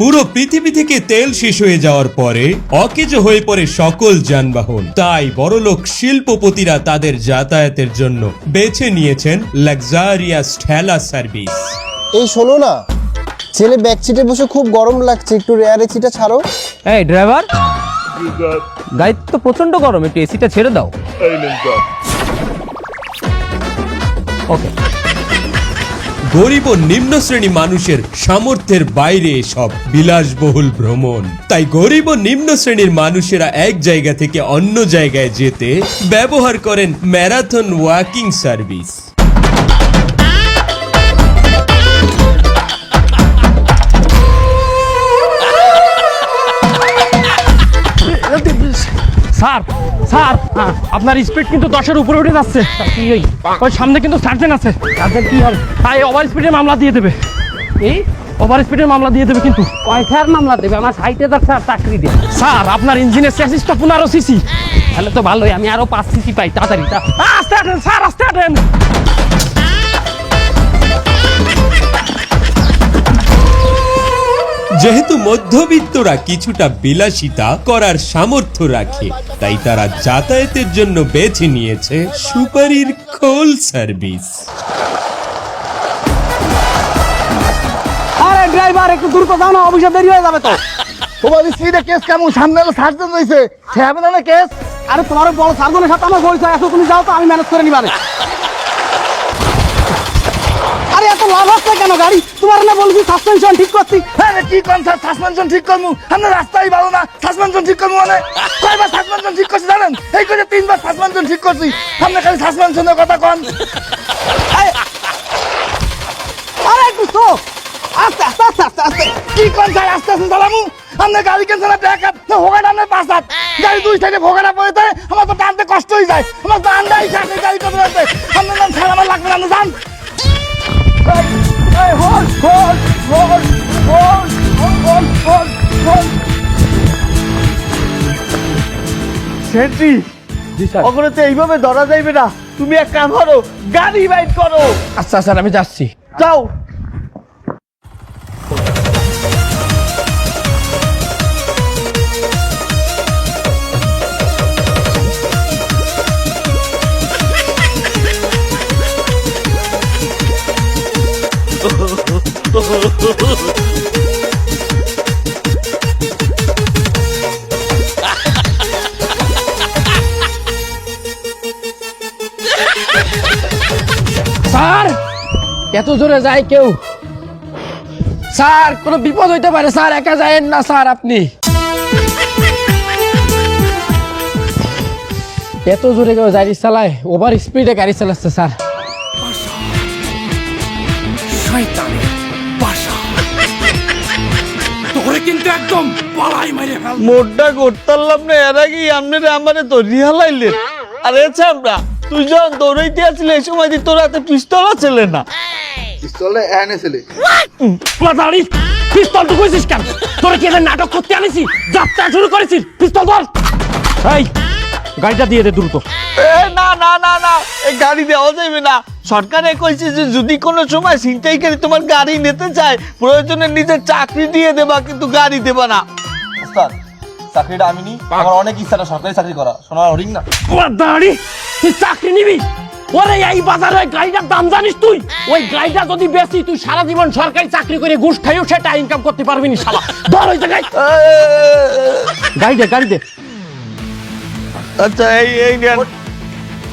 পুরো পৃথিবী থেকে তেল শেষ হয়ে যাওয়ার পরে অকেজ হয়ে পড়ে সকল যানবাহন। তাই বড়লোক শিল্পপতিরা তাদের যাতায়াতের জন্য বেছে নিয়েছেন লাক্সারিয়াস ঠেলা সার্ভিস। এই শোনো না, ছেলে ব্যাক সিটে বসে খুব গরম লাগছে, একটু রেয়ার এসিটা ছাড়ো। এই ড্রাইভার, গাড়ি তো প্রচন্ড গরম, একটু এসিটা ছেড়ে দাও। ওকে। গরিব ও নিম্ন শ্রেণী মানুষের সামর্থ্যের বাইরে সব বিলাসবহুল ভ্রমণ। তাই গরিব ও নিম্ন শ্রেণীর মানুষেরা এক জায়গা থেকে অন্য জায়গায় যেতে ব্যবহার করেন marathon walking service. Sir sir আপনার স্পিড কিন্তু 10-এর উপরে উঠে যাচ্ছে। ওই সামনে কিন্তু সার্জেন্ট আছে। সার্জেন্ট কি হবে? তাই ওভার স্পিডের মামলা দিয়ে দেবে। এই ওভার স্পিডের মামলা দিয়ে দেবে কিন্তু। কয়টার মামলা দেবে? আমার 60,000 স্যার চাকরি দেবে। স্যার আপনার ইঞ্জিনের চ্যাসিস তো 15 সিসি। তাহলে তো ভালোই, আমি আরো 5 সিসি পাই তাড়াতাড়ি। আস্তে আটেন স্যার, আস্তে আটেন। যেহেতু মধ্যবিত্তরা কিছুটা বিলাসিতা করার সামর্থ্য রাখে, তাই তারা যাতায়াতের জন্য বেছে নিয়েছে সুপারির খোল সার্ভিস। আরে ড্রাইভার, একটু দূর যাও না, অফিসে দেরি হয়ে যাবে তো। তোমার স্পিডে কেস কেমন? সামনে সার্জেন্ট হয়েছে, সে হবে না কেস। আরে তোমার বড় সার্জনের সাথে আমার পরিচয় আছে, তুমি যাও তো, আমি ম্যানেজ করে নিবারে। আরে এত লাভ হচ্ছে কেন? গাড়ি তোমার না বলছি সাসপেনশন ঠিক করছি। আরে কি কোন স্যার সাসপেনশন ঠিক করমু? আমরা রাস্তাই ভালো না, সাসপেনশন ঠিক করমু মানে? কয়বার সাসপেনশন ঠিক করছি জানেন? এই করে 3বার সাসপেনশন ঠিক করছি। আপনি খালি সাসপেনশনের কথা কোন। আরে একটু তো আস্তে আস্তে আস্তে আস্তে আস্তে। কি কোন স্যার আস্তে আস্তে চালামু? আমরা গাড়ি কেনছে না ব্যাক আপ না ভোগাটা না পাস আপ। গাড়ি দুই সাইডে ভোগাটা পড়ে যায়, আমার তো টানতে কষ্ট হয়ে যায়। আমার তো আন্দাই সাথে গাড়ি কত আছে। আপনার নাম স্যার আমার লাগবে না, জান। এই হোল হোল হোল হোল হোল হোল হোল। সেন্ট্রি অগরতে এইভাবে ধরা যাইবে না। তুমি এক কাম করো, গাড়ি বাইট করো। আচ্ছা স্যার, আমি যাচ্ছি। যাও। স্যার এত জোরে যায় কেউ? স্যার কোনো বিপদ হইতে পারে স্যার, একা যায়েন না স্যার। আপনি এত জোরে কেউ গাড়ি চালায়? ওভার স্পিডে গাড়ি চালাচ্ছে স্যার। মোটটা করতাম না এর আগে আপনারা আমারে তো রিহালাইলেন। আরে চামড়া, তুই যখন দৌড়াইতে আসলে এই সময় তোর হাতে পিস্তল ছিল না? পিস্তলে এনে ছেলে দাঁড়ি, পিস্তল তো কইছিস কেন? তোরা কি নাটক করতে আনিছি? যাত্রা শুরু করেছিস? পিস্তল ধর। এই গাড়িটা দিয়ে দে দ্রুত। না না না না, এই গাড়ি দেওয়া যাবে না। সরকারে কইছে যে যদি কোনো সময় ছিনতাইকারী তোমার গাড়ি নিতে চায়, প্রয়োজনে নিজের চাকরি দিয়ে দেবা, কিন্তু গাড়ি দেবা না। ওস্তাদ, চাকরিটা আমি নি, আমার অনেক ইচ্ছা সরকারি চাকরি করা। সোনার হরিং না দাঁড়ি, তুই চাকরি নিবি? ওরে এই বাজারে ওই গাড়িটার দাম জানিস তুই? ওই গাড়িটা যদি বেশি, তুই সারা জীবন সরকারি চাকরি করে ঘুষ খাইও সেটা ইনকাম করতে পারবি না শালা। ধর ওই জায়গায় গাড়ি দে, গাড়ি দে। আচ্ছা এই নেন।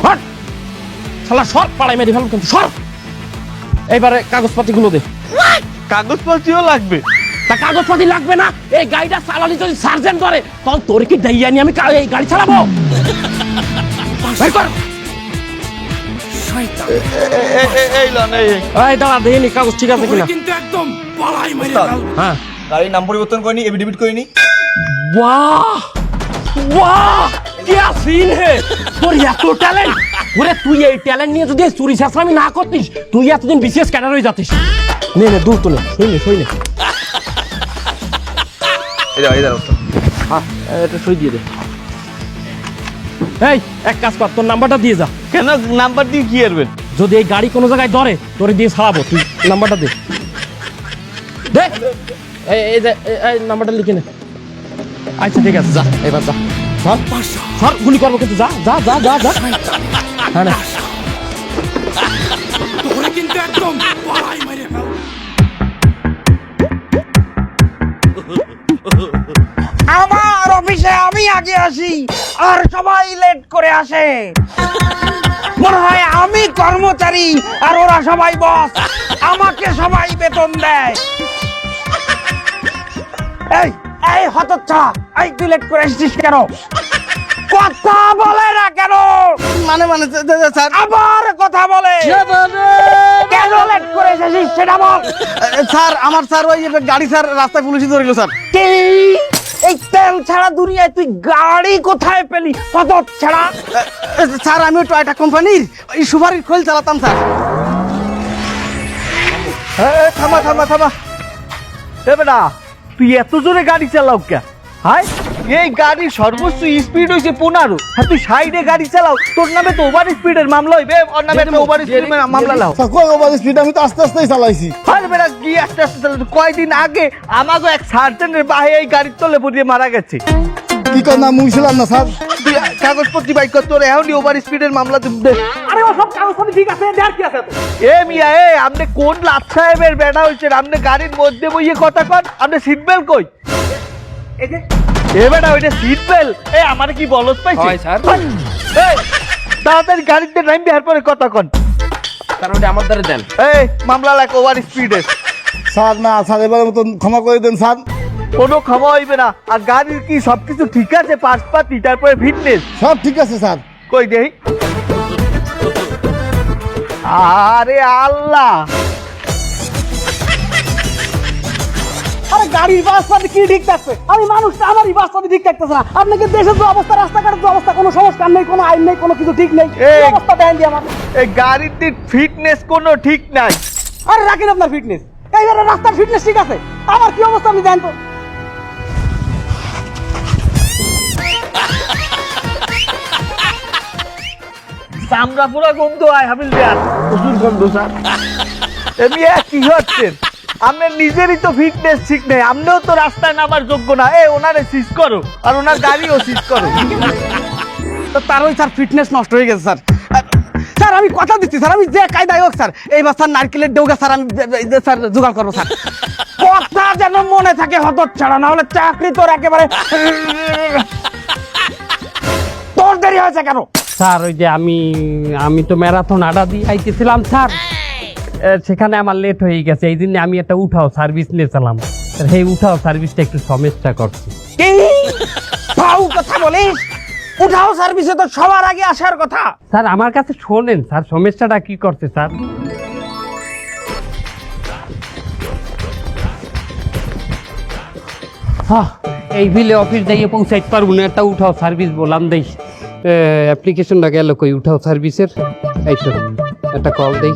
হট শালা, সর, পাড়ায় মেরে ফেলব কিন্তু, সর। এইবারে কাগজপাতিগুলো দে। কাগজপত্রও লাগবে? তা কাগজপাতি লাগবে না? এই গাড়িটা চালালি যদি সার্জেন্ট ধরে, তখন তোর কি দাইয়া নিয়ে আমি এই গাড়ি চালাবো? বের কর। এই লন, এই দাঁড়া, দেখিনি কাগজ ঠিক আছে কিনা। কিন্তু একদম পালাই মেরে ফেল। হ্যাঁ, গাড়ির নাম পরিবর্তন করিনি, এফিডেভিট করিনি। বাহ বাহ, কি সিন হে তোর, এত ট্যালেন্ট। ওরে তুই এই ট্যালেন্ট নিয়ে যদি চুরি চাষামি না করতিস, তুই এতদিন বিশেষ ক্যাডার হয়ে যাতিস। নে নে, দূর তো নে, সইলে সইলে। হ্যাঁ, এটা সই দিয়ে দে। এই এক কাজ কর, তোর নাম্বারটা দিয়ে যা। কেন নাম্বার দিয়ে কি করবেন? যদি এই গাড়ি কোনো জায়গায় ধরে, তোরে দিয়ে ছাড়াবো, তুই নাম্বারটা দে। দে এই যে এই নাম্বারটা লিখে নে। আচ্ছা ঠিক আছে, যা এবার যা। সর গুলি করবো কিন্তু, যা যা যা যা যা। হ্যাঁ না। আমার অফিসে আমি আগে আসি আর সবাই লেট করে আসে। মনে হয় আমি কর্মচারী আর ওরা সবাই বস, আমাকে সবাই বেতন দেয়। এই এই হতচ্ছাড়া, এই তুই লেট করে এসেছিস কেন? কথা বলে না কেন? মানে মানে স্যার আবার কথা বলে কেন? লেট করে এসেছিস সেটা বল। স্যার আমার স্যার ওই গাড়ি স্যার রাস্তায় পুলিশ ধরিল স্যার। কি এই তেল ছাড়া দুনিয়ায় তুই গাড়ি কোথায় পেলি? কত ছাড়া? স্যার আমি টয়টা কোম্পানির এই সুপারির খোল চালাতাম স্যার। থামা থামা থামা, এ বেটা তুই এত জোরে গাড়ি চালাও কে? হাই, এই গাড়ির সর্বোচ্চ স্পিড হইছে 15। হ্যাঁ তুই সাইডে গাড়ি চালাও, তোর নামে তো ওভার স্পিডের মামলা হইবে। ওর নামে একটা ওভার স্পিডের মামলা লাও। কই ওভার স্পিড? আমি তো আস্তে আস্তেই চালাইছি। আরে বেটা কি আস্তে আস্তে চালাতো? কয়দিন আগে আমাকে এক সার্জেন্টের বাহে এই গাড়ির তলে পড়িয়ে মারা গেছে। কি কর না মুছিলাম না স্যার। তুই কাগজপত্র বাইক কর, তোর এখনই ওভার স্পিডের মামলা দে। আরে ও সব কাগজপত্র ঠিক আছে, আর কি আছে তো? এ মিয়া এ আপনি কোন লাট সাহেবের বেটা হইছেন? আপনি গাড়ির মধ্যে বইয়ে কথা কন, আপনি সিট বেল্ট কই? এই যে এ বেটা ওইটা সিট বেল্ট? এ আমার কি বলস পাইছে? হয় স্যার। এই তাড়াতাড়ি গাড়িতে নামবি, এরপরে কথা কন। কারণ ওটা আমার দ্বারা দেন। এই মামলা লাগ ওভার স্পিডে। স্যার না স্যার, এবারের মতন ক্ষমা করে দেন স্যার। কোনো ক্ষমা হইবে না। আর গাড়ির কি সবকিছু ঠিক আছে? পাশপাতি, তারপরে ফিটনেস সব ঠিক আছে স্যার। কই দেই? আরে আল্লাহ, আরে গাড়ির বাসপাতি কি ঠিক থাকছে? আমি মানুষটা, আমারই বাসপাতি ঠিক থাকতেছে না। আপনাকে দেশের যে অবস্থা, রাস্তাঘাটের যে অবস্থা, কোনো সংস্কার নেই, কোনো আইন নেই, কোনো কিছু ঠিক নেই। এই। এই অবস্থা দেন দিয়ে আমার। এই গাড়ির ফিটনেস কোনো ঠিক নাই। আরে রাখেন আপনার ফিটনেস, এইবারে রাস্তার ফিটনেস ঠিক আছে, আমার কি অবস্থা আপনি দেন তো। চামড়া পুরা গন্ধ আয় হাবিল দেয়ার, প্রচুর গন্ধ স্যার। এমনি কি হচ্ছেন? আপনার নিজেরই তো ফিটনেস ঠিক নেই, আপনিও তো রাস্তায় নামার যোগ্য না। এ ওনারে সিজ করো, আর ওনার গাড়িও সিজ করো। তো তার ওই স্যার ফিটনেস নষ্ট হয়ে গেছে স্যার। স্যার আমি কথা দিচ্ছি স্যার, আমি যে কায়দায় হোক স্যার এইবার স্যার নারকেলের ডেউগা স্যার আমি স্যার জোগাড় করবো স্যার। কথা যেন মনে থাকে হতচ্ছাড়া, না হলে চাকরি তোর একেবারে। তোর দেরি হয়েছে কেন? স্যার ওই যে আমি তো ম্যারাথন আডা দিয়ে আইতেছিলাম স্যার, সেখানে আমার লেট হয়ে গেছে, এই জন্য আমি একটা উঠাও সার্ভিস নিয়েছিলাম। সেই উঠাও সার্ভিসটা একটু সমস্যা করছে। কি ফাউ কথা বলিস? উঠাও সার্ভিসে তো সবার আগে আসার কথা। স্যার আমার কাছে শোনেন স্যার, সমস্যাটা কি করছে স্যার? এই বিলে অফিস যাইয়ে পৌঁছাইতে পারবো না, একটা উঠাও সার্ভিস বললাম দেই। অ্যাপ্লিকেশনটা গেল কই উঠাও সার্ভিসের? এই তো একটা কল দেই।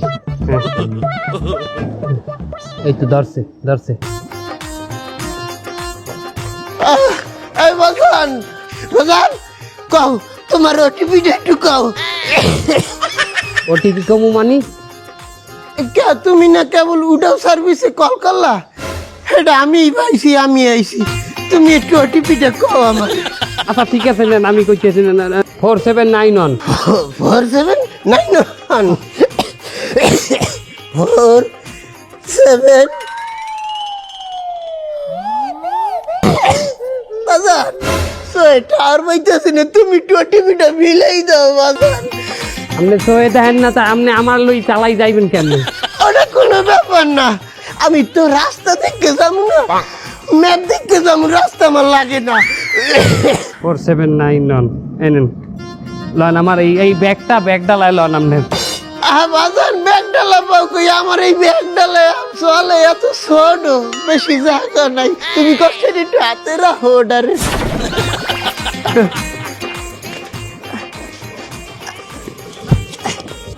এই তো ধরছে। এই বাজান বাজান কও তোমার ওটিপিটা একটু কও। ওটিপি কমু মানি? কে তুমি না কেবল উডাও সার্ভিসে কল করলা? এটা আমি পাইছি, আমি আইছি। তুমি একটু ওটিপিটা কও আমার। আচ্ছা ঠিক আছে নেন, আমি কইতেছি 4791 4791 47 বাজান সেটা আর পাইতেছি না, তুমি একটু ওটিপিটা মিলাই দাও বাজান। আপনি তো দেখেন না, তা আপনি আমার লই চালাই যাইবেন কেন? ওটা কোনো ব্যাপার না, আমি তো রাস্তা দেখতে যাবো না, ম্যাপ দেখতে যাবো, রাস্তা আমার লাগে না। 4791 এনেন লন আমার এই ব্যাগটা লাই লন আপনি। বাজান ব্যাগ ডালা পাও কই? আমার এই ব্যাগ ডালায় চলে এত ছোট, বেশি জায়গা নাই। তুমি কষ্ট একটু হাতে রাখো ওটারে।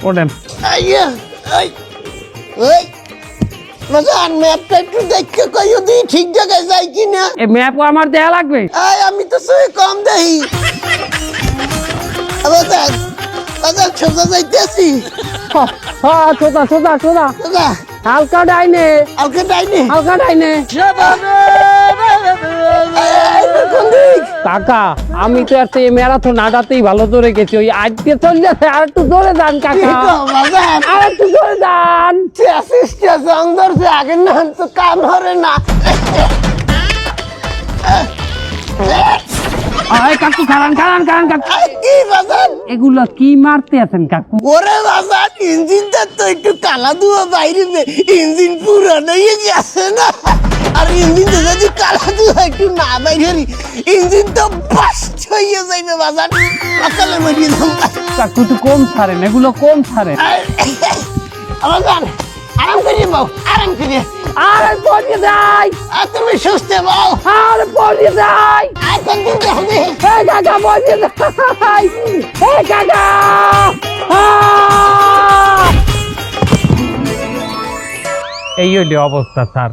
ওঠেন। আইয়া আই ওই বাজান ম্যাপটা একটু দেখে কই যদি ঠিক জায়গায় যাই কিনা। এই ম্যাপও আমার দেয়া লাগবে? আমি তো সে কম দেই। বাজান বাজান সোজা যাইতেছি। সোজা বাজান হালকা ডাইনে আলকে ডাইনে হালকা ডাইনে কোন দিক কাকা আমি তো একটা ম্যারাথন আটাতেই ভালো ধরে গেছি ওই আজকে চলে যাচ্ছে আর একটু জোরে যান কাকা বাজান আর একটু জোরে যান চেষ্টা জঙ্গর সে আগে না তো কাম ধরে না এই কাকু খারান খারান খারান কাকু কি বাজান এগুলো কি মারতে আছেন কাকু ওরে বাজান ইঞ্জিনটা তো একটু কালা ধোয়া বাইরে ইঞ্জিন পুরানো হয়ে গেছে না আর ইঞ্জিনটা যদি কালা ধোয়া একটু না বাইরে ইঞ্জিন তো বাস্ট হয়ে যাইবে বাজান সকালে মরিয়ে দাম কাকু একটু কম ছাড়েন এগুলো কম ছাড়েন বাজান আরাম করিয়ে বাও আরাম করিয়ে আরে পড়ে যাই আর তুমি সুস্থ বাও আরে পড়ে যাই এখন দিতে হবে এই কাকা পড়ে যাই এই কাকা এই হইলে অবস্থা স্যার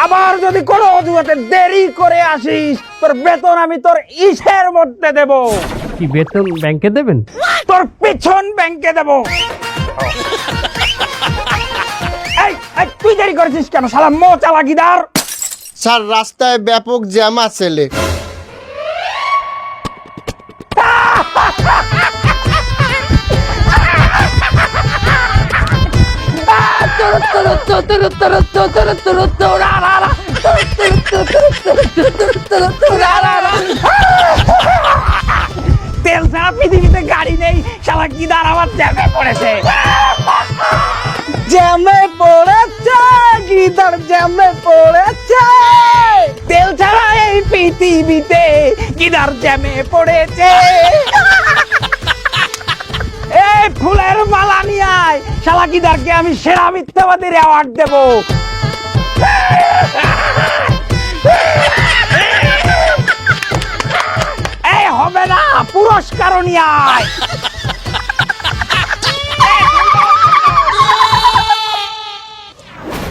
আবার যদি কোনো অজুহাতে দেরি করে আসিস তোর বেতন আমি তোর ইসের মধ্যে দেব, কি বেতন ব্যাংকে দেবেন তোর পিছন ব্যাংকে দেব। এই এই, তুই দেরি করেছিস কেন শালা মো চালাকিদার? স্যার রাস্তায় ব্যাপক জ্যাম আছে তেল ছাড়া পৃথিবীতে গাড়ি নেই, চালাকিদার আমার জ্যামে পড়েছে। জ্যামে পড়েছে গিদার জ্যামে পড়েছে তেল ছাড়া এই পৃথিবীতে গিদার জ্যামে পড়েছে। এই ফুলের মালা নিয়ে আয়, চালাকিদারকে আমি সেরা মিথ্যাবাদীর অ্যাওয়ার্ড দেব। এই হবে না, পুরস্কারও নিয়ে আয়।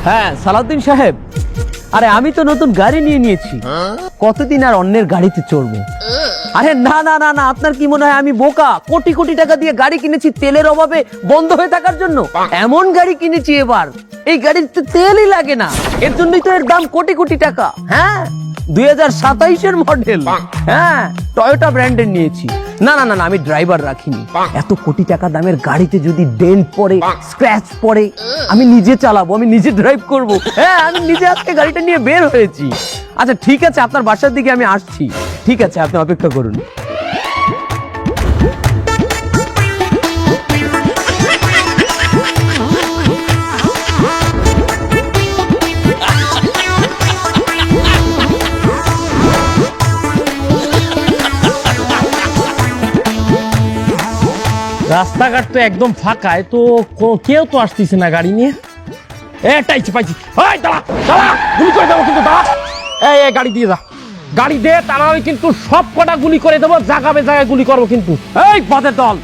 হ্যাঁ সালাউদ্দিন সাহেব, আরে আমি তো নতুন গাড়ি নিয়ে নিয়েছি, কতদিন আর অন্যের গাড়িতে চড়বো? আরে না না না না, আপনার কি মনে হয় আমি বোকা? কোটি কোটি টাকা দিয়ে গাড়ি কিনেছি তেলের অভাবে বন্ধ হয়ে থাকার জন্য? এমন গাড়ি কিনেছি এবার, এই গাড়ির তো তেলই লাগে না, এর জন্যই তো এর দাম কোটি কোটি টাকা। হ্যাঁ 2027-এর মডেল, হ্যাঁ টয়োটা ব্র্যান্ডের নিয়েছি। না না না না, আমি ড্রাইভার রাখিনি। এত কোটি টাকা দামের গাড়িতে যদি ডেন্ট পড়ে, স্ক্র্যাচ পড়ে, আমি নিজে চালাবো, আমি নিজে ড্রাইভ করব। হ্যাঁ আমি নিজে আজকে গাড়িটা নিয়ে বের হয়েছি। আচ্ছা ঠিক আছে, আপনার বাসার দিকে আমি আসছি। ঠিক আছে, আপনি অপেক্ষা করুন। রাস্তাঘাট তো একদম ফাঁকা, তো কেউ তো আসতেছে না গাড়ি নিয়ে। পাইছি এই দাঁড়া দাঁড়া, গুলি করে দেবো কিন্তু, দাঁড়া। এই গাড়ি দিয়ে যা, গাড়ি দে, তারা কিন্তু সব কটা গুলি করে দেবো, জায়গাবে জায়গায় গুলি করবো কিন্তু। এই বাদের দল,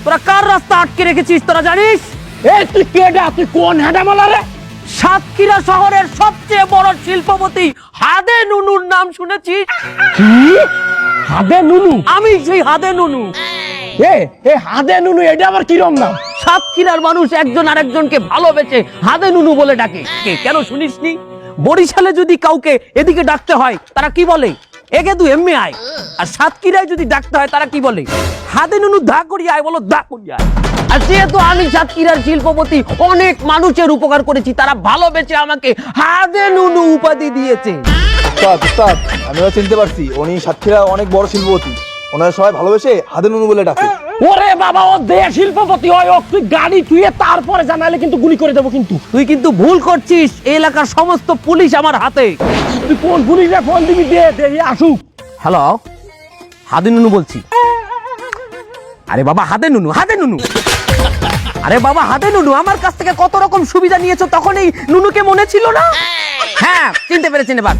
তোরা কার রাস্তা আটকে রেখেছিস তোরা জানিস? এই তুই কেডা, তুই কোন হেডামালা রে? সাতক্ষীরা শহরের সবচেয়ে বড় শিল্পপতি হাদে নুনুর নাম শুনেছিস? কি হাদে নুনু? আমি সেই হাদে নুনু। এ হাদে নুনু, এটা আবার কিরম নাম? সাতক্ষীরার মানুষ একজন আরেকজনকে ভালোবেসে হাদে নুনু বলে ডাকে। কেন শুনিসনি? বরিশালে যদি কাউকে এদিকে ডাকতে হয় তারা কি বলে? এগে দু এমনি আয়। আর সাতক্ষীরায় যদি ডাকতে হয় তারা কি বলে? হাদে নুনু ধা করিয়া আয়, বলো ধা করিয়া আয়। আর যেহেতু আমি সাতক্ষীরার শিল্পপতি, অনেক মানুষের উপকার করেছি, তারা ভালোবেসে আমাকে হাদে নুনু উপাধি দিয়েছে। উস্তাদ আমিও চিনতে পারছি, উনি সাতক্ষীরা অনেক বড় শিল্পপতি, ওনারা সবাই ভালোবেসে হাদে নুনু বলে ডাকে। ওরে বাবা, ও দে শিল্পপতি হয়, তুই গাড়ি তুইয়ে তারপরে জানালে কিন্তু গুলি করে দেবো কিন্তু। তুই কিন্তু ভুল করছিস, এই এলাকার সমস্ত পুলিশ আমার হাতে। তুই কোন পুলিশে ফোন দিবি? দে দে আসুক। হ্যালো, হাদে নুনু বলছি। আরে বাবা হাদে নুনু, হাদে নুনু, আরে বাবা হাদে নুনু, আমার কাছ থেকে কত রকম সুবিধা নিয়েছো, তখন এই নুনুকে মনে ছিল না? হ্যাঁ চিনতে পেরেছেন এবার।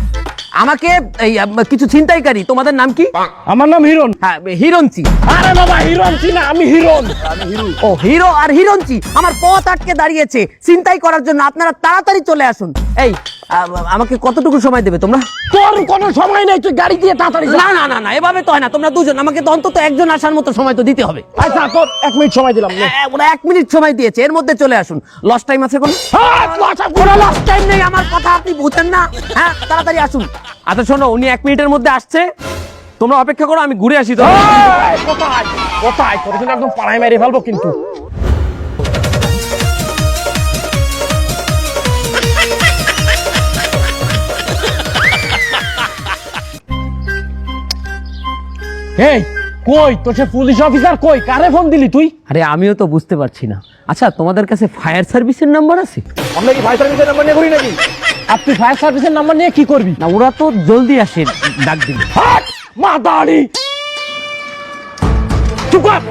আমাকে এই কিছু ছিনতাইকারী, তোমাদের নাম কি? আমার নাম হিরণ। হ্যাঁ হিরঞ্চি। আরে বাবা হিরণচি না, আমি হিরণ। ও হিরো আর হিরঞ্চি আমার পথ আটকে দাঁড়িয়েছে ছিনতাই করার জন্য, আপনারা তাড়াতাড়ি চলে আসুন। এই আমাকে কতটুকু সময় দেবে তোমরা? তোর কোনো সময় নেই, তুই গাড়ি দিয়ে তাড়াতাড়ি যা। না না না না, এভাবে তো হয় না। তোমরা দুজন, আমাকে তো অন্তত একজন আসার মতো সময় তো দিতে হবে। আচ্ছা তোর 1 মিনিট সময় দিলাম। ওরা 1 মিনিট সময় দিয়েছে, এর মধ্যে চলে আসুন। লস টাইম আছে কোনো? কোনো লস টাইম নেই, আমার কথা আপনি বুঝেন না? হ্যাঁ, তাড়াতাড়ি আসুন। আচ্ছা শোনো, উনি 1 মিনিটের মধ্যে আসছে, তোমরা অপেক্ষা করো, আমি ঘুরে আসি তো। কোথায় কোথায় তোর কিন্তু একদম পাড়ায় মেরে ফেলবো কিন্তু। এই কই তোর সে পুলিশ অফিসার কই? কারে ফোন দিলি তুই? আরে আমিও তো বুঝতে পারছি না। আচ্ছা, তোমাদের কাছে ফায়ার সার্ভিসের নাম্বার আছে? আমরা কি ফায়ার সার্ভিসের নাম্বার নিয়ে করি নাকি? আর তুই ফায়ার সার্ভিসের নাম্বার নিয়ে কি করবি? না, ওরা তো জলদি আসে, ডাক দিবে। হাট মা দাড়ি চুপ কর।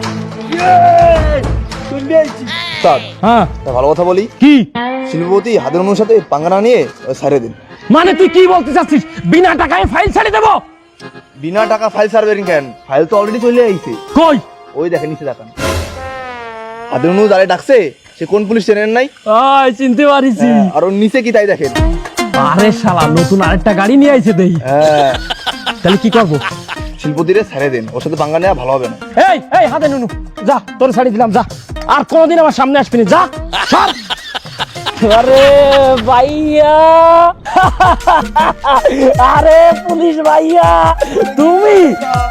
স্যার, হ্যাঁ তা ভালো কথা বলি, কি শিল্পপতি হাদের অনুর সাথে পাঙ্গা না নিয়ে সারিয়ে দিন। মানে তুই কি বলতে চাচ্ছিস? বিনা টাকায় ফাইল ছেড়ে দেবো? বিনা টাকা ফাইল সার্ভেরিং কেন? ফাইল তো অলরেডি চলে আইছে। কই? ওই দেখেন নিচে দেখান। হাদের অনু যারে ডাকছে সে কোন পুলিশ চেনেন নাই? আয় চিনতে পারিছি। আর ওর নিচে কি তাই দেখেন। আরে শালা নতুন আরেকটা গাড়ি নিয়ে আইছে দেই। হ্যাঁ, তাহলে কি করবো? শিল্পপতিরে ছেড়ে দেন, ওর সাথে পাঙ্গা নেওয়া ভালো হবে না। এই এই হাতে নুনু যা, তোর ছাড়ি দিলাম, যা আর কোনোদিন আমার সামনে আসবি না, যা সর। আরে ভাইয়া, আরে পুলিশ ভাইয়া, তুমি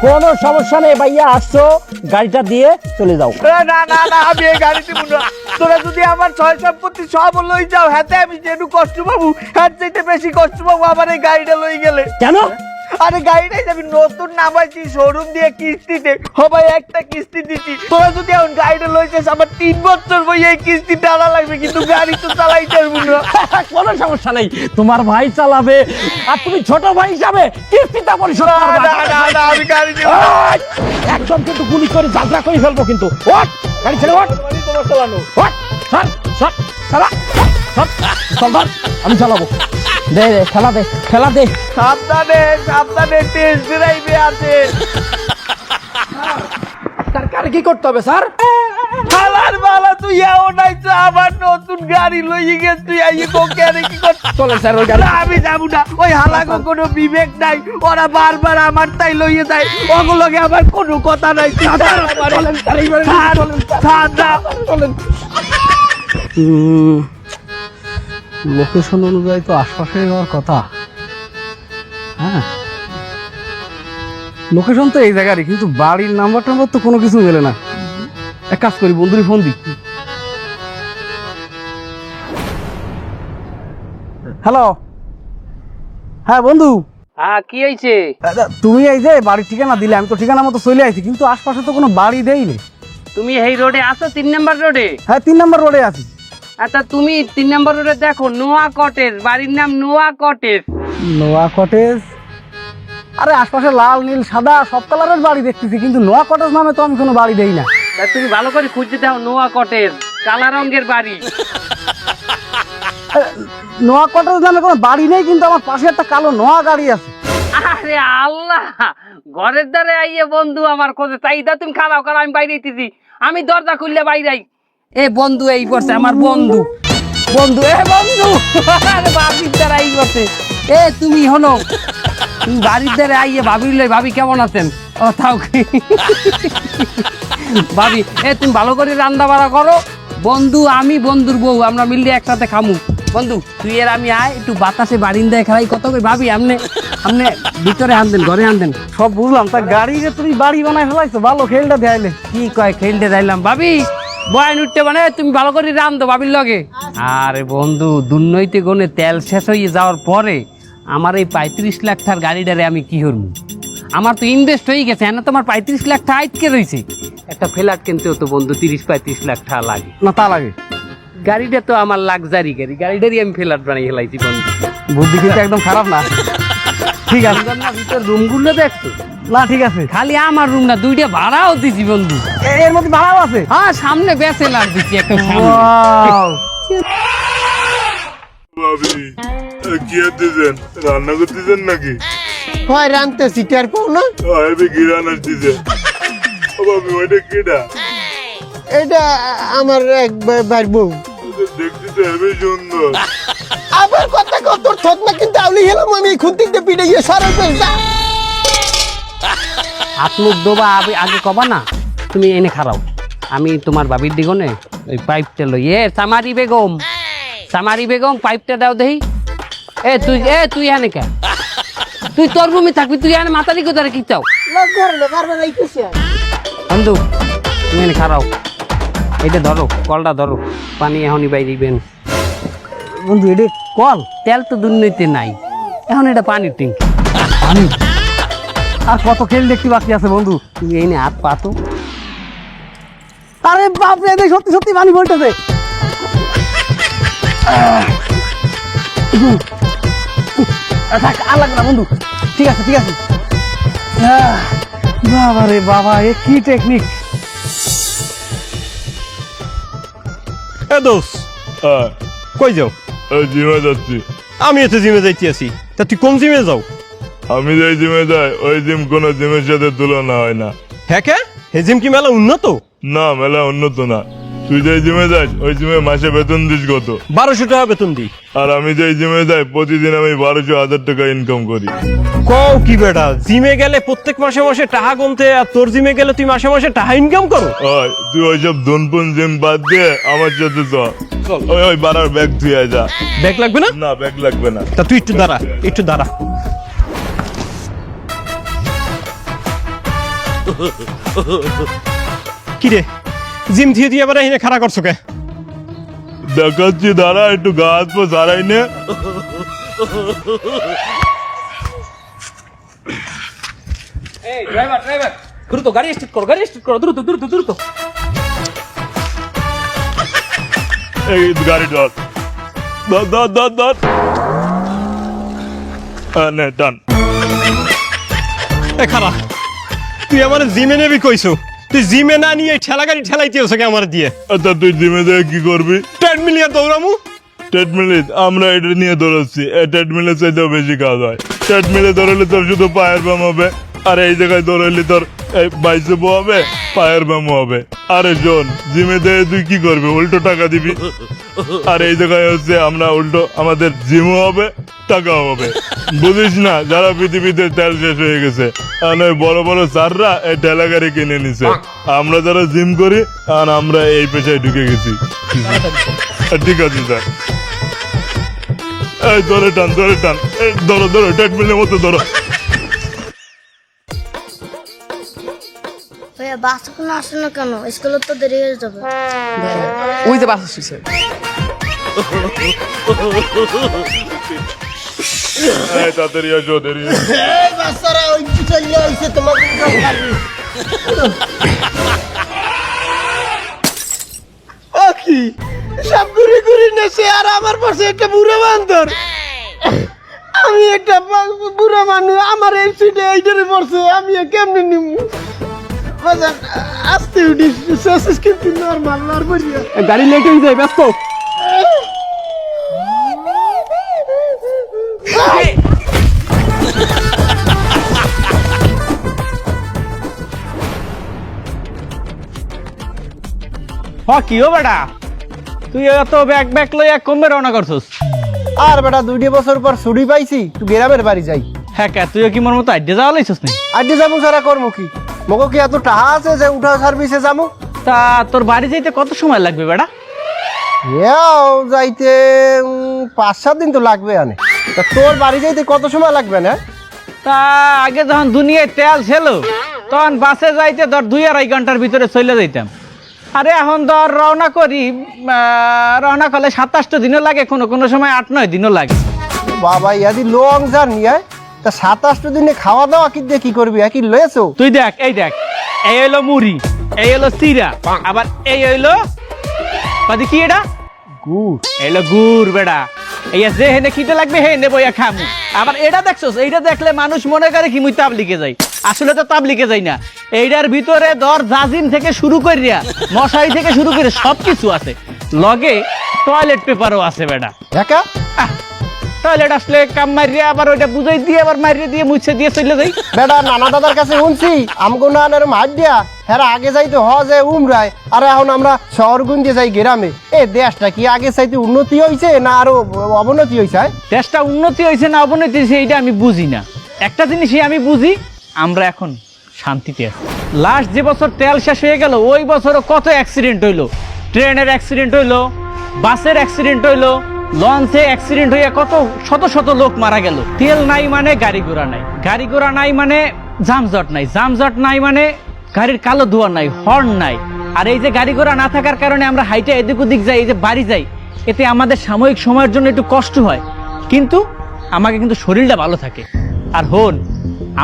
কোনো সমস্যা নেই ভাইয়া, আসছো গাড়িটা দিয়ে চলে যাও। না না না, আমি এই গাড়ি দিব না। তোরা যদি আমার ছয় সম্পত্তি সব লই যাও, হাতে আমি যেটু কষ্ট পাবো, হাত চাইতে বেশি কষ্ট পাবো আমার এই গাড়িটা লই গেলে। কেন? আরে গাড়িটাই যাবি নতুন নামাইছি শোরুম দিয়ে কিস্তিতে, সবাই একটা কিস্তি দিচ্ছি। তোরা যদি এখন গাড়িটা লই যাস, আমার 3 বছর বই এই কিস্তি টানা লাগবে, কিন্তু গাড়ি তো চালাই যাবো না। কোনো সমস্যা নেই, তোমার ভাই চালাবে আর তুমি ছোট ভাই হিসাবে কিস্তিটা পরিশোধ করবে। না না না, আমি গাড়ি দিব না। ওই, একদম কিন্তু গুলি করে যাত্রা করে ফেলবো কিন্তু। ওঠ গাড়ি ছেড়ে ওঠ। তোমার চালানো। ওঠ সর সর চালা সর চল ধর, আমি চালাবো। দে দে খেলা দে খেলা দে। সাবধানে সাবধানে, টেস্ট ড্রাইভে আছে। সরকার কি করতে হবে স্যার? হালার বালা, তুই এও নাই তো আমার নতুন গাড়ি লইয়ে গেছ, তুই আইয়ে কোকে আরে কি কর? চলেন স্যার ওই গাড়ি। না, আমি যাবো না। ওই হালাগো কোনো বিবেক নাই, ওরা বারবার আমার তাই লইয়ে যায়, ওগুলোকে আমার কোনো কথা নাই। তুই ছাড় আমারে। চলেন স্যার, এইবারে ছাড়, চলেন স্যার। ছাড় না। চলেন। লোকেশন অনুযায়ী তো আশপাশে যাওয়ার কথা। হ্যাঁ, লোকেশন তো এই জায়গারই, কিন্তু বাড়ির নাম্বার টাম্বার তো কোনো কিছু মেলে না। এক কাজ করি, বন্ধুরই ফোন দিই। হ্যালো, হ্যাঁ বন্ধু। হ্যাঁ, কি হয়েছে? তুমি এই যে বাড়ির ঠিকানা দিলে, আমি তো ঠিকানা মতো চলে আইছি, কিন্তু আশপাশে তো কোনো বাড়ি দেইনি। তুমি এই রোডে আছো, 3 নম্বর রোডে? হ্যাঁ, 3 নম্বর রোডে আছি। আচ্ছা, তুমি 3 নম্বর রোডে দেখো নোয়া কটেজ, বাড়ির নাম নোয়া কটেজ। নোয়া কটেজ? আরে আশপাশে লাল নীল সাদা সব কালারের বাড়ি দেখতেছি, কিন্তু নোয়া কটেজ নামে তো আমি কোনো বাড়ি দেই না। তা তুমি ভালো করে খুঁজতে দাও, নোয়া কটেজ কালা রঙের বাড়ি। নোয়া কটেজ নামে কোনো বাড়ি নেই, কিন্তু আমার পাশে একটা কালো নোয়া গাড়ি আছে। আরে আল্লাহ, ঘরের দ্বারে আইয়ে বন্ধু আমার খোঁজে চাইদা, তুমি খারাও খারাও, আমি বাইরে দিতেছি। আমি দরজা খুললে বাইরাই। এ বন্ধু এই করছে, আমার বন্ধু বন্ধু এ বন্ধু। আরে বাবির দ্বারা এই করছে। এ তুমি হনো, তুমি বাড়ির দ্বারে আইয়ে ভাবির লই, ভাবি কেমন আছেন? ও থাও কি ভাবি, এ তুমি ভালো করে রান্না বাড়া করো। বন্ধু আমি বন্ধুর বউ, আমরা মিললে একসাথে খামু। বন্ধু তুই এর আমি আয়, একটু বাতাসে বারিন্দায় খেলাই কত করে। ভাবি আমনে আমনে ভিতরে আনতেন, ঘরে আনতেন। সব বুঝলাম, তা গাড়ি যে তুমি বাড়ি বানাই ফেলাইছো, ভালো খেলটা দেয়াইলে। কি কয় খেলতে যাইলাম? ভাবি বয়ান উঠতে মানে তুমি ভালো করে রান্ধো ভাবির লগে। আরে বন্ধু, দুর্নৈতে গনে তেল শেষ হয়ে যাওয়ার পরে আমার এই 35 লাখ টাকার গাড়িটারে আমি কি করবো? আমার তো ইনভেস্ট হয়ে গেছে, এনে তোমার 35 লাখ টাকা আটকে রয়েছে। একটা ফ্ল্যাট কিনতেও তো বন্ধু 30-35 লাখ টাকা লাগে না? তা লাগে। গাড়িটা তো আমার লাক্সারি গাড়ি, গাড়িটারই আমি ফ্ল্যাট বানিয়ে ফেলাইছি বন্ধু। বুদ্ধি কিন্তু একদম খারাপ না। ঠিক আছে, ভিতর রুমগুলো দেখছো? না ঠিক আছে। খালি আমার রুম না, 2টা ভাড়াও দিছি বন্ধু। এর মধ্যে ভাড়াও আছে? হ্যাঁ, সামনে ব্যাচেলার দিচ্ছি একটা সামনে। Wow! ভাবি কি দিতেছেন? রান্না করতেছেন নাকি? হয় রানতেছি, টের পাও না? আরে কি রান্না দিতেছেন? ও ভাবি ওইটা কেডা? এটা আমার এক ভাইয়ের বউ। দেখতে তো হেবি সুন্দর। সুন্দর। আবার কথা কত তোর থত না কিন্তু আউলি গেলাম আমি খুঁটিতে পিড়ে গিয়ে সারা পেলটা হাত মুখ দোবা আগে কবা না, তুমি এনে খারাও, আমি তোমার বাবির দিগনে ওই পাইপটা লই। সামারি বেগম পাইপটা দাও দেহি। তুই এনে কে, তুই তোর রুমে থাকবি, তুই এনে মাতারি কোথায় কি চাও? বন্ধু তুমি এনে খারাও, এইটা ধরো, কলটা ধরো, পানি এখনই বাইরিবেন। বন্ধু এটা কল, তেল তো দুর্নীতি নাই, এখন এটা পানির ট্যাঙ্কি। পানি আর কত খেল দেখতে বাকি আছে বন্ধু। তুই এনে হাত পাতো। আরে বাপ রে, দেখ সত্যি সত্যি পানি বলতেছে। থাক আর লাগবে না বন্ধু, ঠিক আছে ঠিক আছে। বাবা রে বাবা, এ কি টেকনিক! এ দোস্ত, হ্যাঁ, কই যাও? ওই জিমে যাচ্ছি। আমি এতে জিমে যাইতে আছি, তা তুই কোন জিমে যাও? আমি যেই জিমে যাই ওই জিম কোনো জিমের সাথে তুলনা হয় না। হ্যাঁ কে, হে জিম কি মেলা উন্নত? না, মেলা উন্নত না। তুই যেই জিমে যাস ওই জিমে মাসে বেতন দিস কত? 1200 টাকা বেতন দিই। আর আমি যেই জিমে যাই প্রতিদিন আমি 1200-1000 টাকা ইনকাম করি। কও কি বেটা, জিমে গেলে প্রত্যেক মাসে মাসে টাকা গুনতে, আর তোর জিমে গেলে তুই মাসে মাসে টাকা ইনকাম করো? ওই তুই ওইসব ধনপুন জিম বাদ দিয়ে আমার সাথে চল। ওই বাড়ার ব্যাগ তুই যা। ব্যাগ লাগবে না? না, ব্যাগ লাগবে না। তা তুই একটু দাঁড়া, একটু দাঁড়া। কি রে, জিম দিয়ে দিয়ে এবার এখানে খাড়া করছো কে? দেখাচ্ছি, দাঁড়া, একটু গা হাত পা সারাই নে। দ্রুত গাড়ি স্টার্ট করো, দ্রুত। এই গাড়ি ধর, ধর। নে, টান। এ খাড়া, তুই আমার জিমে নেবি কইছো, তুই জিমে না নিয়ে ঠেলা গাড়ি ঠেলাইতে কে আমার দিয়ে? আচ্ছা, তুই জিমে যায় কি করবি? ট্রেডমিলিয়া দৌড়ামু। ট্রেডমিলে আমরা এটা নিয়ে দৌড়াচ্ছি, ট্রেডমিলের চাইতেও বেশি কাজ হয়। ট্রেডমিলে দৌড়ালে তোর শুধু পায়ের ব্যায়াম হবে, আর এই জায়গায় দৌড়াইলে তোর বাইসেপও হবে, পায়ের ব্যায়ামও হবে। আরে শোন, জিমে দিয়ে তুই কি করবি? উল্টো টাকা দিবি। আর এই জায়গায় হচ্ছে আমরা উল্টো, আমাদের জিমও হবে, টাকাও হবে। বুঝিস না, যারা পৃথিবীতে তেল শেষ হয়ে গেছে, আর ওই বড় বড় স্যাররা এই ঠেলা গাড়ি কিনে নিছে। আমরা যারা জিম করি আর আমরা এই পেশায় ঢুকে গেছি। ঠিক আছে স্যার, এই ধরে টান, এই ধরো, ট্রেডমিলের মতো ধরো। ভাইয়া বাস কোনো আসে না কেন? স্কুলে তো দেরি হয়ে যাবে। ওই যে বাস আসছে। তাড়াতাড়ি আসো, দেরি এই বাচ্চারা ওই চলে আইছে তোমাকে ও কি সব ঘুরি নেছে, আর আমার পাশে একটা বুড়ো বান্দর। আমি একটা বুড়ো মানুষ, আমার এই সিটে এইটারে পড়ছে, আমি কেমনে নিমু? বাজান আস্তে উঠি, শেষ কিন্তু নরমাল আর বলিয়া গাড়ি লেট হয়ে যায়, ব্যস্ত। কি ও বেটা, তুই এত ব্যাগ লইয়া কমবে রওনা করছস? আর বেটা 2 বছর পর ছুটি পাইছি, তুই গ্রামের বাড়ি যাই। হ্যাঁ কে, তুইও কি মোর মতো আড্ডে যাওয়া লাইছস নি? আড্ডি যাবো সারা করবো কি? মগো কি এত টাহা আছে যে উঠা সার্ভিসে যাবো? তা তোর বাড়ি যাইতে কত সময় লাগবে বেটা? যাইতে 5-7 দিন তো লাগবে। আনে তা তোর বাড়ি যাইতে কত সময় লাগবে না? তা আগে যখন দুনিয়ায় তেল ছিল তখন বাসে যাইতে ধর 2-2.5 ঘন্টার ভিতরে চলে যাইতাম। আরে এখন ধর রওনা করি, রওনা করলে 27 দিনও লাগে, কোনো সময় 8-9 দিনও লাগে। বাবা ইয়াদি লং জার্নি, তা 27 দিনে খাওয়া দাওয়া কি দিয়ে কি করবি? কি লয়েছো? তুই দেখ, এই হইলো মুড়ি, এই হইলো চিরা, আবার এই হইলো কি এটা গুড়। এলো গুড় বেড়া। এই যে হেনে খিদে লাগবে হে নেবো খামু। আবার এটা দেখছোস, এইটা দেখলে মানুষ মনে করে কি মুই তাবলিগে যাই, আসলে তো তাবলিগে যাই না। এইটার ভিতরে ধর জাজিম থেকে শুরু করিয়া মশারি থেকে শুরু করে সবকিছু আছে, লগে টয়লেট পেপারও আছে বেড়া। একা টয়লেট আসলে কাম মারিয়ে আবার ওইটা বুঝাই দিয়ে আবার মারিয়ে দিয়ে মুছে দিয়ে চলে যাই। বেটা নানা দাদার কাছে শুনছি আমগো নানের মাঠ দিয়া হ্যাঁ আগে যাইতে হজে উমরায়, আর এখন আমরা শহরগঞ্জে যাই গ্রামে। এ দেশটা কি আগে চাইতে উন্নতি হয়েছে না আরো অবনতি হয়েছে? দেশটা উন্নতি হয়েছে না অবনতি হয়েছে এইটা আমি বুঝি না। একটা জিনিসই আমি বুঝি, আমরা এখন শান্তিতে আছি। লাস্ট যে বছর তেল শেষ হয়ে গেল ওই বছরও কত অ্যাক্সিডেন্ট হইলো, ট্রেনের অ্যাক্সিডেন্ট হইলো, বাসের অ্যাক্সিডেন্ট হইলো, লঞ্চে অ্যাক্সিডেন্ট হইয়া কত শত শত লোক মারা গেল। তেল নাই মানে গাড়ি ঘোড়া নাই, গাড়ি ঘোড়া নাই মানে জামজট নাই, জামজট নাই মানে গাড়ির কালো ধোঁয়া নাই, হর্ন নাই। আর এই যে গাড়ি ঘোড়া না থাকার কারণে আমরা হাইটে এদিক ওদিক যাই, এই যে বাড়ি যাই, এতে আমাদের সাময়িক সময়ের জন্য একটু কষ্ট হয়, কিন্তু আমাকে কিন্তু শরীরটা ভালো থাকে। আর হন,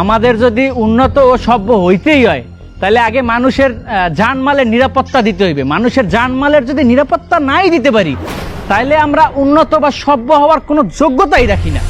আমাদের যদি উন্নত ও সভ্য হইতেই হয় তাহলে আগে মানুষের জানমালের নিরাপত্তা দিতে হইবে। মানুষের জানমালের যদি নিরাপত্তা নাই দিতে পারি তাহলে আমরা উন্নত বা সভ্য হওয়ার কোনো যোগ্যতাই রাখি না।